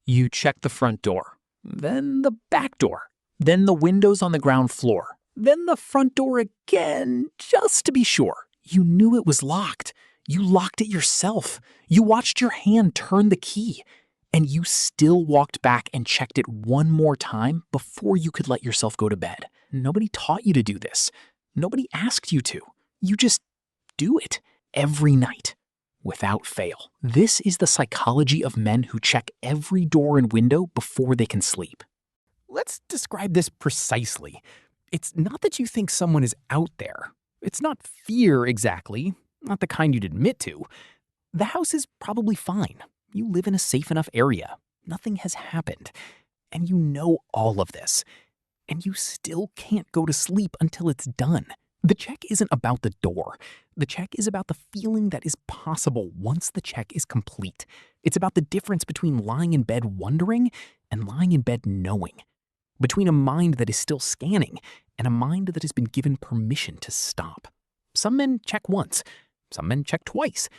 You check the front door, then the back door, then the windows on the ground floor, then the front door again, just to be sure. You knew it was locked. You locked it yourself. You watched your hand turn the key. And you still walked back and checked it one more time before you could let yourself go to bed. Nobody taught you to do this. Nobody asked you to. You just do it every night, without fail. This is the psychology of men who check every door and window before they can sleep. Let's describe this precisely. It's not that you think someone is out there. It's not fear exactly, not the kind you'd admit to. The house is probably fine. You live in a safe enough area. Nothing has happened. And you know all of this. And you still can't go to sleep until it's done. The check isn't about the door. The check is about the feeling that is possible once the check is complete. It's about the difference between lying in bed wondering and lying in bed knowing. Between a mind that is still scanning and a mind that has been given permission to stop. Some men check once. Some men check twice.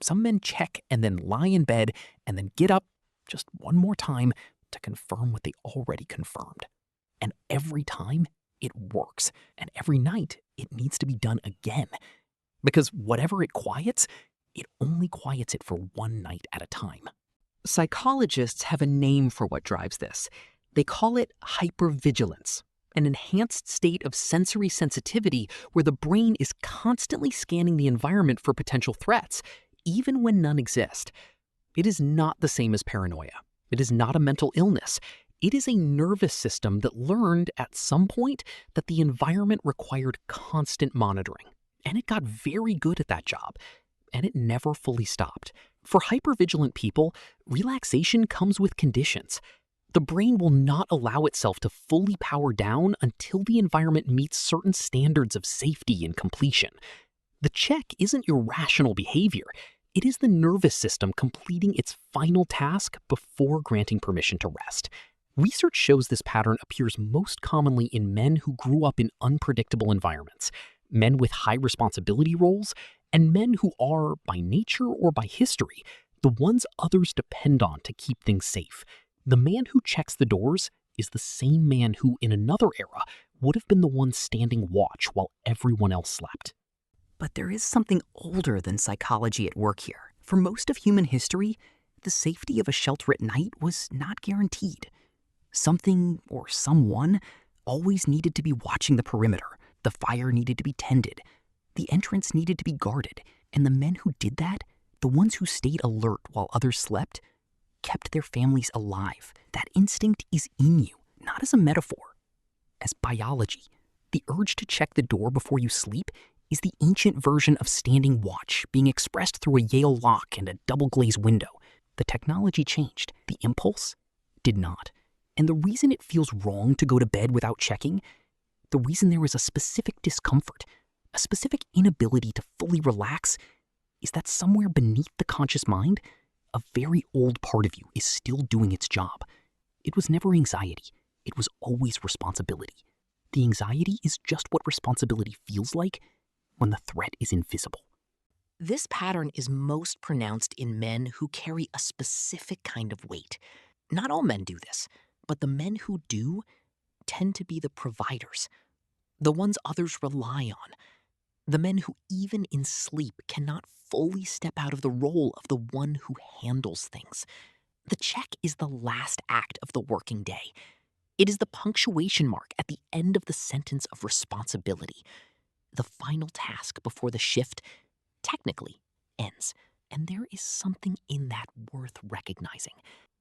Some men check and then lie in bed and then get up just one more time to confirm what they already confirmed. And every time, it works. And every night, it needs to be done again. Because whatever it quiets, it only quiets it for one night at a time. Psychologists have a name for what drives this. They call it hypervigilance, an enhanced state of sensory sensitivity where the brain is constantly scanning the environment for potential threats, even when none exist. It is not the same as paranoia. It is not a mental illness. It is a nervous system that learned at some point that the environment required constant monitoring. And it got very good at that job. And it never fully stopped. For hypervigilant people, relaxation comes with conditions. The brain will not allow itself to fully power down until the environment meets certain standards of safety and completion. The check isn't irrational behavior. It is the nervous system completing its final task before granting permission to rest. Research shows this pattern appears most commonly in men who grew up in unpredictable environments, men with high responsibility roles, and men who are, by nature or by history, the ones others depend on to keep things safe. The man who checks the doors is the same man who, in another era, would have been the one standing watch while everyone else slept. But there is something older than psychology at work here. For most of human history, the safety of a shelter at night was not guaranteed. Something or someone always needed to be watching the perimeter. The fire needed to be tended. The entrance needed to be guarded. And the men who did that, the ones who stayed alert while others slept, kept their families alive. That instinct is in you, not as a metaphor, as biology. The urge to check the door before you sleep is the ancient version of standing watch being expressed through a Yale lock and a double-glazed window. The technology changed. The impulse did not. And the reason it feels wrong to go to bed without checking, the reason there is a specific discomfort, a specific inability to fully relax, is that somewhere beneath the conscious mind, a very old part of you is still doing its job. It was never anxiety. It was always responsibility. The anxiety is just what responsibility feels like when the threat is invisible. This pattern is most pronounced in men who carry a specific kind of weight. Not all men do this, but the men who do tend to be the providers, the ones others rely on, the men who even in sleep cannot fully step out of the role of the one who handles things. The check is the last act of the working day. It is the punctuation mark at the end of the sentence of responsibility, the final task before the shift technically ends. And there is something in that worth recognizing,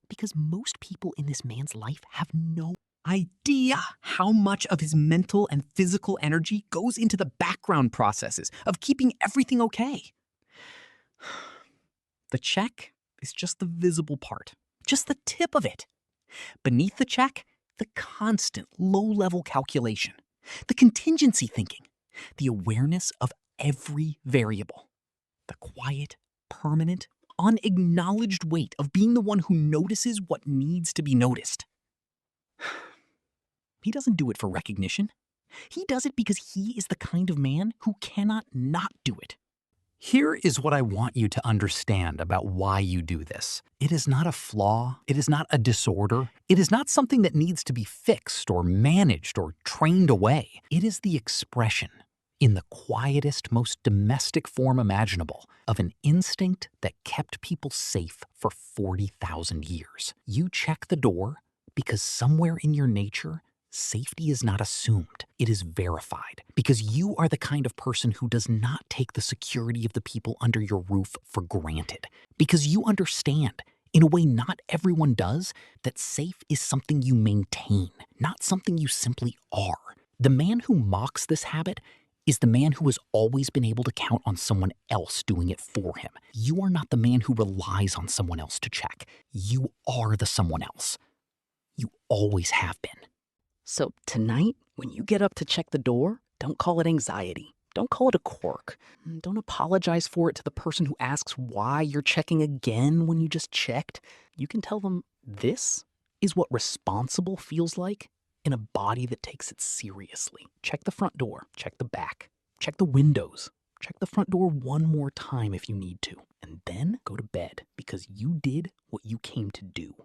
because most people in this man's life have no Idea how much of his mental and physical energy goes into the background processes of keeping everything okay. The check is just the visible part, just the tip of it. Beneath the check, the constant low-level calculation, the contingency thinking, the awareness of every variable, the quiet, permanent, unacknowledged weight of being the one who notices what needs to be noticed. He doesn't do it for recognition. He does it because he is the kind of man who cannot not do it. Here is what I want you to understand about why you do this. It is not a flaw. It is not a disorder. It is not something that needs to be fixed or managed or trained away. It is the expression, in the quietest, most domestic form imaginable, of an instinct that kept people safe for 40,000 years. You check the door because somewhere in your nature, safety is not assumed, it is verified, because you are the kind of person who does not take the security of the people under your roof for granted, because you understand, in a way not everyone does, that safe is something you maintain, not something you simply are. The man who mocks this habit is the man who has always been able to count on someone else doing it for him. You are not the man who relies on someone else to check. You are the someone else. You always have been. So tonight, when you get up to check the door, don't call it anxiety. Don't call it a quirk. Don't apologize for it to the person who asks why you're checking again when you just checked. You can tell them this is what responsible feels like in a body that takes it seriously. Check the front door. Check the back. Check the windows. Check the front door one more time if you need to. And then go to bed because you did what you came to do.